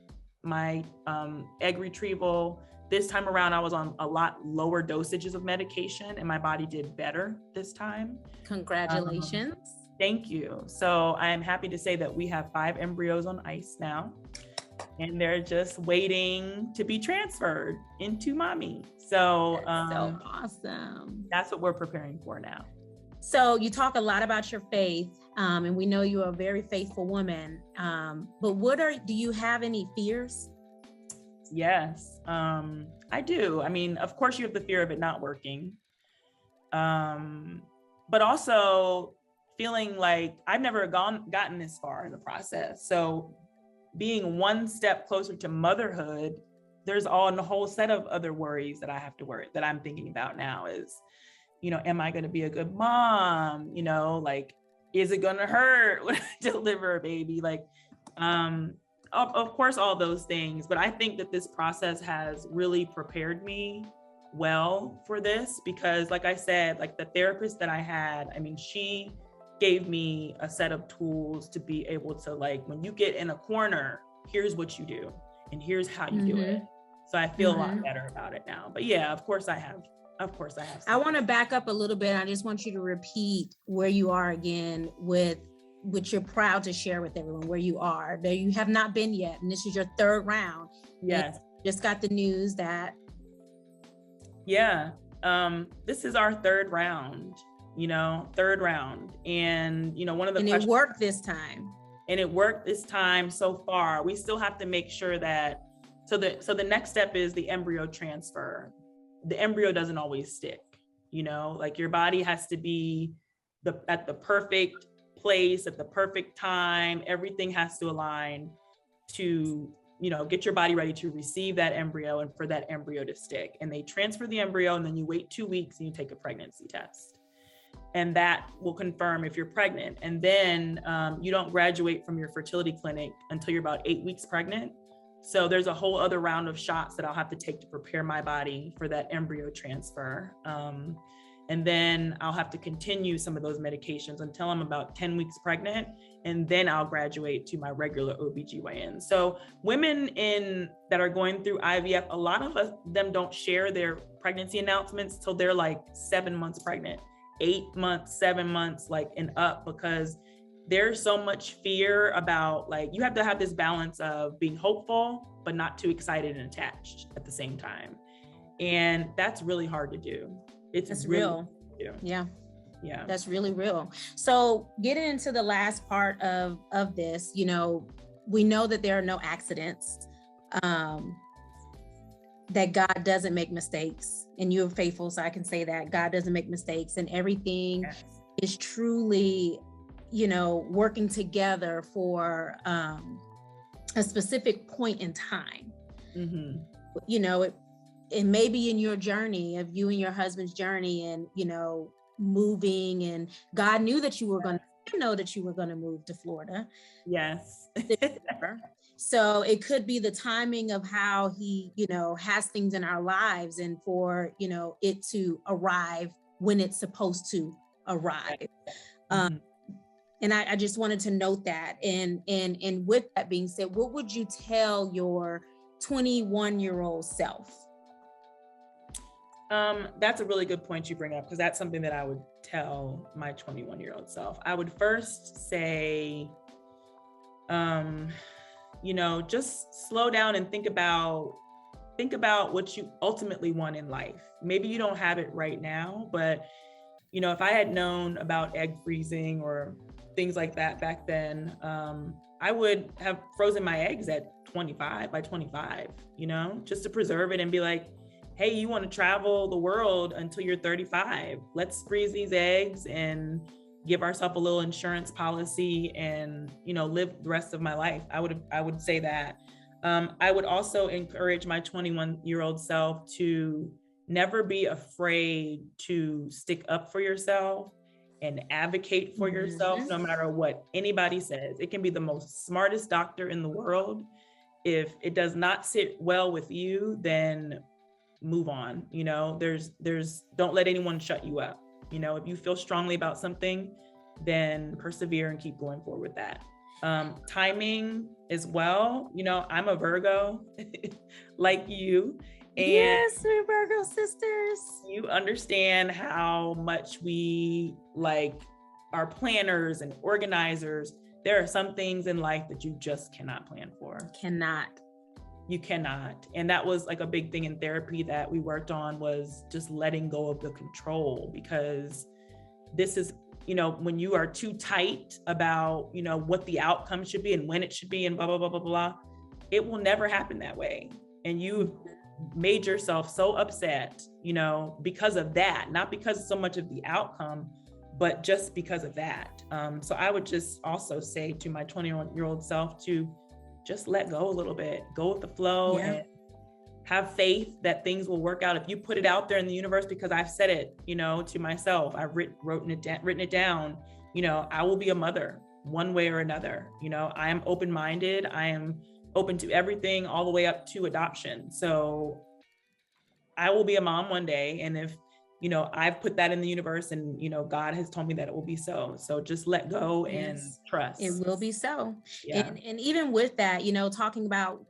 egg retrieval, This time around, I was on a lot lower dosages of medication and my body did better this time. Congratulations. Thank you. So I am happy to say that we have 5 embryos on ice now, and they're just waiting to be transferred into mommy. So, so awesome. That's what we're preparing for now. So you talk a lot about your faith, and we know you're a very faithful woman. But do you have any fears? Yes, I do. I mean, of course you have the fear of it not working. But also feeling like I've never gotten this far in the process. So being one step closer to motherhood, there's a whole set of other worries that that I'm thinking about now is, am I going to be a good mom? Like, is it going to hurt when I deliver a baby? Like, of course, all those things. But I think that this process has really prepared me well for this because, like I said, like the therapist that I had, I mean, she gave me a set of tools to be able to, like, when you get in a corner, here's what you do and here's how you do it. So I feel a lot better about it now. But yeah, of course I have. I want to back up a little bit. I just want you to repeat where you are again with you're proud to share with everyone where you are. There you have not been yet, and this is your 3rd round. Yes. Just got the news that. Yeah. This is our 3rd round. 3rd round. And, one of the questions. And it worked this time. And it worked this time so far. We still have to make sure that, so the next step is the embryo transfer. The embryo doesn't always stick, like your body has to be at the perfect place at the perfect time. Everything has to align to, get your body ready to receive that embryo and for that embryo to stick. And they transfer the embryo and then you wait 2 weeks and you take a pregnancy test. And that will confirm if you're pregnant. And then you don't graduate from your fertility clinic until you're about 8 weeks pregnant. So there's a whole other round of shots that I'll have to take to prepare my body for that embryo transfer. And then I'll have to continue some of those medications until I'm about 10 weeks pregnant. And then I'll graduate to my regular OBGYN. So women that are going through IVF, a lot of them don't share their pregnancy announcements till they're like 7 months pregnant, 8 months, 7 months, like and up, because there's so much fear about, like, you have to have this balance of being hopeful, but not too excited and attached at the same time. And that's really hard to do. It's really real. Yeah. That's really real. So getting into the last part of this, we know that there are no accidents, that God doesn't make mistakes, and you're faithful. So I can say that God doesn't make mistakes, and everything is truly, working together for a specific point in time. It may be in your journey of you and your husband's journey, and moving, and God knew that you were going to move to Florida. Yes. So it could be the timing of how he has things in our lives, and for it to arrive when it's supposed to arrive. And I just wanted to note that. And with that being said, what would you tell your 21-year-old self? That's a really good point you bring up, because that's something that I would tell my 21-year-old self. I would first say, just slow down and think about what you ultimately want in life. Maybe you don't have it right now, but if I had known about egg freezing or things like that back then, I would have frozen my eggs at 25 by 25, just to preserve it and be like, hey, you want to travel the world until you're 35. Let's freeze these eggs and give ourselves a little insurance policy and, live the rest of my life. I would say that. I would also encourage my 21-year-old self to never be afraid to stick up for yourself and advocate for yourself, no matter what anybody says. It can be the most smartest doctor in the world. If it does not sit well with you, then move on. Don't let anyone shut you up. If you feel strongly about something, then persevere and keep going forward with that. Timing as well. I'm a Virgo like you, Yes, we're Virgo sisters. You understand how much we like are planners and organizers. There are some things in life that you just cannot plan for. You cannot. And that was like a big thing in therapy that we worked on, was just letting go of the control, because this is, you know, when you are too tight about, you know, what the outcome should be and when it should be and blah, blah, blah, blah, blah, it will never happen that way. And you've made yourself so upset, you know, because of that, not because so much of the outcome, but just because of that. So I would just also say to my 20-year-old self to just let go a little bit, go with the flow, and have faith that things will work out. If you put it out there in the universe, because I've said it, you know, to myself, I've written it down, you know, I will be a mother one way or another. You know, I am open-minded. I am open to everything, all the way up to adoption. So I will be a mom one day. And if, you know, I've put that in the universe, and, you know, God has told me that it will be so. So just let go and trust. It will be so. Yeah. And even with that, you know, talking about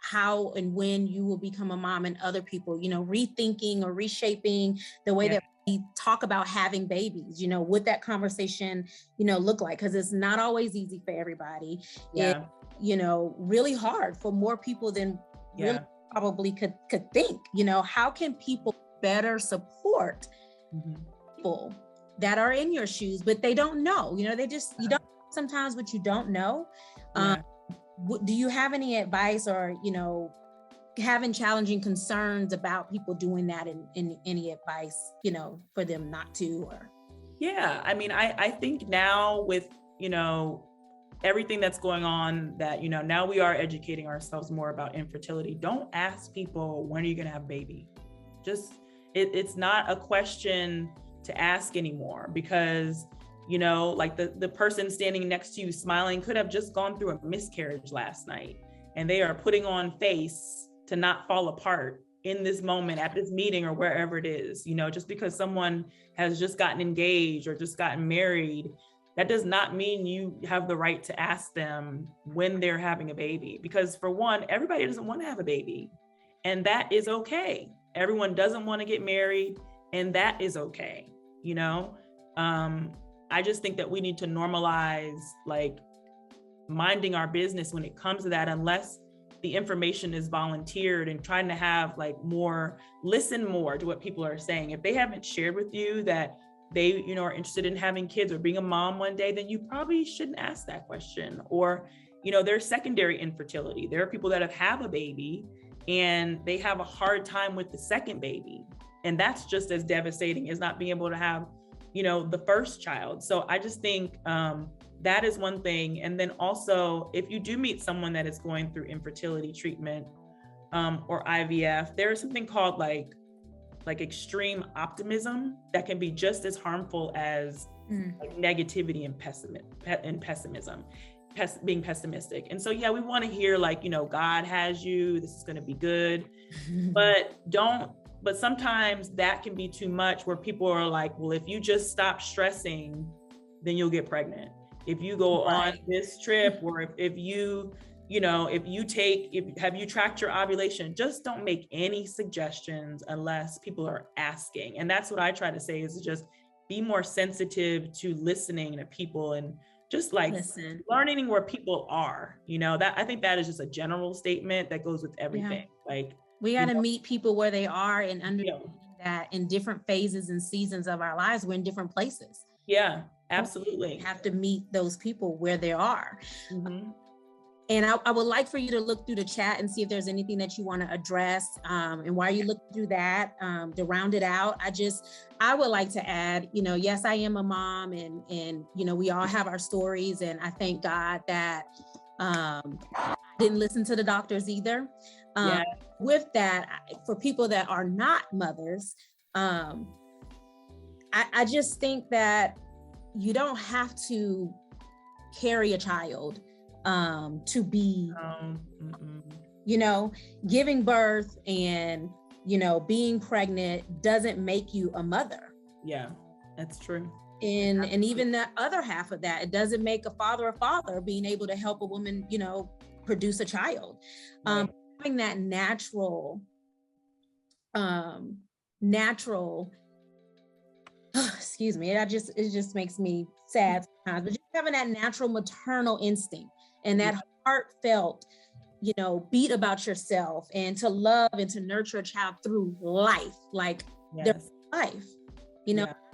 how and when you will become a mom, and other people, you know, rethinking or reshaping the way that we talk about having babies, you know, what that conversation, you know, look like, because it's not always easy for everybody. It's, you know, really hard for more people than really probably could think. You know, how can people better support people that are in your shoes, but they don't know, you know, they just, you don't sometimes what you don't know. Do you have any advice, or, you know, having challenging concerns about people doing that, and any advice, you know, for them not to? Or I mean, I think now with, you know, everything that's going on, that, you know, now we are educating ourselves more about infertility. Don't ask people, when are you going to have a baby? Just, it's not a question to ask anymore, because, you know, like the person standing next to you smiling could have just gone through a miscarriage last night, and they are putting on face to not fall apart in this moment at this meeting or wherever it is. You know, just because someone has just gotten engaged or just gotten married, that does not mean you have the right to ask them when they're having a baby. Because for one, everybody doesn't want to have a baby, and that is okay. Everyone doesn't want to get married, and that is okay. You know, I just think that we need to normalize like minding our business when it comes to that, unless the information is volunteered, and trying to have like listen more to what people are saying. If they haven't shared with you that they, you know, are interested in having kids or being a mom one day, then you probably shouldn't ask that question. Or, you know, there's secondary infertility. There are people that have a baby and they have a hard time with the second baby. And that's just as devastating as not being able to have, you know, the first child. So I just think that is one thing. And then also, if you do meet someone that is going through infertility treatment or IVF, there is something called like extreme optimism that can be just as harmful as like negativity and pessimism, being pessimistic. And so, we want to hear like, you know, God has you, this is going to be good, but sometimes that can be too much, where people are like, well, if you just stop stressing, then you'll get pregnant. If you go on this trip, or if you, you know, have you tracked your ovulation? Just don't make any suggestions unless people are asking. And that's what I try to say, is just be more sensitive to listening to people, and just like learning where people are, you know, that I think that is just a general statement that goes with everything. Like, we got to meet people where they are, and understand that in different phases and seasons of our lives, we're in different places. Yeah, absolutely. We have to meet those people where they are. And I would like for you to look through the chat and see if there's anything that you want to address. And while you look through that, to round it out, I would like to add, you know, yes, I am a mom, and you know, we all have our stories, and I thank God that I didn't listen to the doctors either. With that, for people that are not mothers, I just think that you don't have to carry a child to be, you know, giving birth and, you know, being pregnant doesn't make you a mother. Yeah, that's true. And even the other half of that, it doesn't make a father being able to help a woman, you know, produce a child. Having that natural natural, excuse me, it just makes me sad sometimes, but just having that natural maternal instinct and that heartfelt, beat about yourself, and to love and to nurture a child through life, like their life,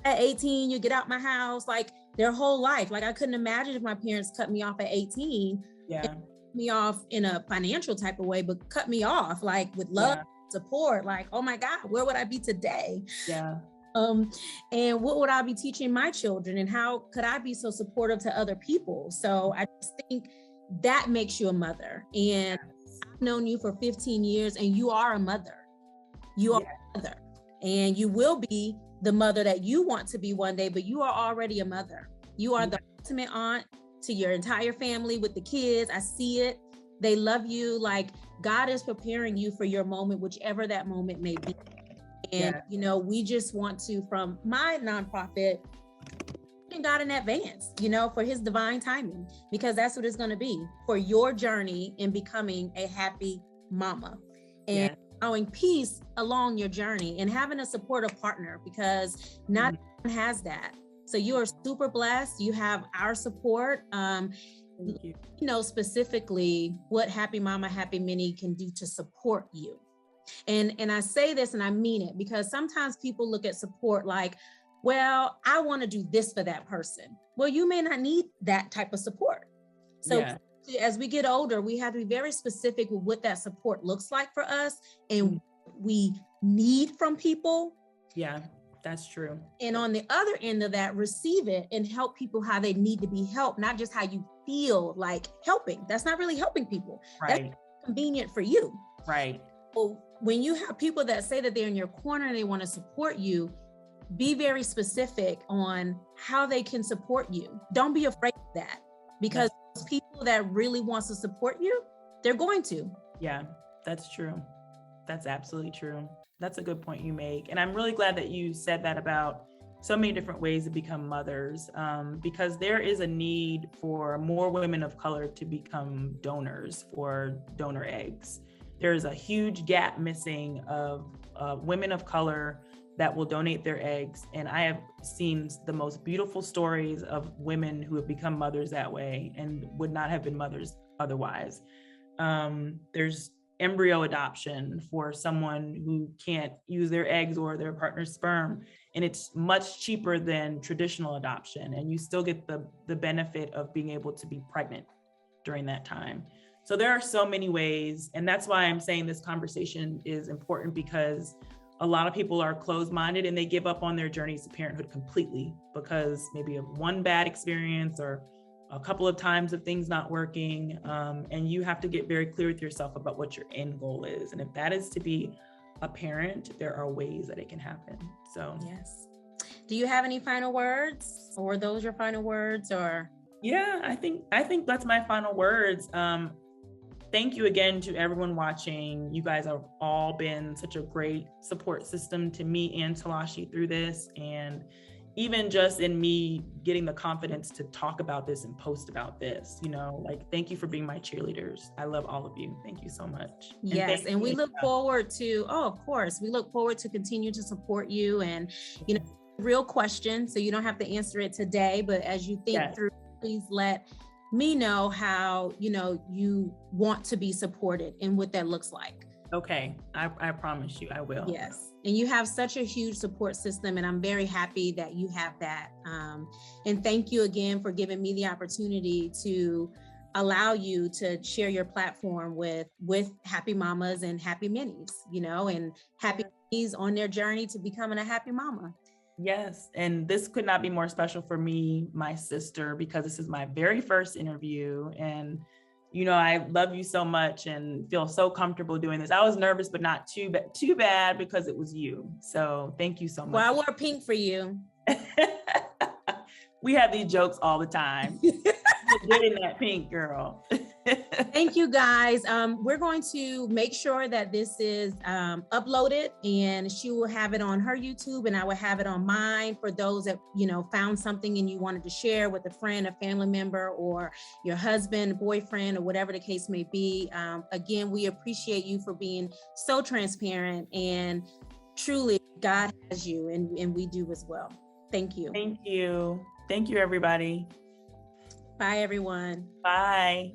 at 18, you get out my house, like their whole life. Like I couldn't imagine if my parents cut me off at 18, and me off in a financial type of way, but cut me off like with love, support, like, oh my God, where would I be today? And what would I be teaching my children, and how could I be so supportive to other people? So I just think that makes you a mother. And I've known you for 15 years, and you are a mother. You are a mother, and you will be the mother that you want to be one day, but you are already a mother. You are the ultimate aunt to your entire family with the kids. I see it. They love you. Like God is preparing you for your moment, whichever that moment may be. And, we just want to, from my nonprofit, thank God in advance, for his divine timing, because that's what it's going to be for your journey in becoming a happy mama, and allowing peace along your journey, and having a supportive partner, because not everyone has that. So you are super blessed. You have our support. Specifically what Happy Mama, Happy Mini can do to support you. And I say this and I mean it, because sometimes people look at support like, well, I want to do this for that person. Well, you may not need that type of support. So as we get older, we have to be very specific with what that support looks like for us, and we need from people. Yeah, that's true. And on the other end of that, receive it and help people how they need to be helped, not just how you feel like helping. That's not really helping people. Right. That's convenient for you. Right. So when you have people that say that they're in your corner and they want to support you, be very specific on how they can support you. Don't be afraid of that, because people that really wants to support you, they're going to. Yeah, that's true. That's absolutely true. That's a good point you make. And I'm really glad that you said that about so many different ways to become mothers, because there is a need for more women of color to become donors for donor eggs. There's a huge gap missing of women of color that will donate their eggs. And I have seen the most beautiful stories of women who have become mothers that way and would not have been mothers otherwise. There's embryo adoption for someone who can't use their eggs or their partner's sperm, and it's much cheaper than traditional adoption, and you still get the benefit of being able to be pregnant during that time. So there are so many ways, and that's why I'm saying this conversation is important, because a lot of people are closed-minded and they give up on their journeys to parenthood completely because maybe of one bad experience or a couple of times of things not working. And you have to get very clear with yourself about what your end goal is. And if that is to be a parent, there are ways that it can happen. So yes. Do you have any final words, or were those your final words? Or yeah, I think that's my final words. Thank you again to everyone watching. You guys have all been such a great support system to me and Talashi through this. And even just in me getting the confidence to talk about this and post about this, thank you for being my cheerleaders. I love all of you. Thank you so much. Yes. And we look forward to, of course, we look forward to continue to support you. And, real question, so you don't have to answer it today, but as you think through, please let me know how, you want to be supported and what that looks like. Okay. I promise you I will. Yes. And you have such a huge support system, and I'm very happy that you have that. And thank you again for giving me the opportunity to allow you to share your platform with happy mamas and happy minis, and happy minis on their journey to becoming a happy mama. Yes. And this could not be more special for me, my sister, because this is my very first interview. And, I love you so much and feel so comfortable doing this. I was nervous, but not too bad because it was you. So thank you so much. Well, I wore pink for you. We have these jokes all the time. You're good in that pink, girl. Thank you, guys. We're going to make sure that this is uploaded, and she will have it on her YouTube, and I will have it on mine for those that, you know, found something and you wanted to share with a friend, a family member, or your husband, boyfriend, or whatever the case may be. Again, we appreciate you for being so transparent, and truly God has you, and we do as well. Thank you. Thank you. Thank you, everybody. Bye, everyone. Bye.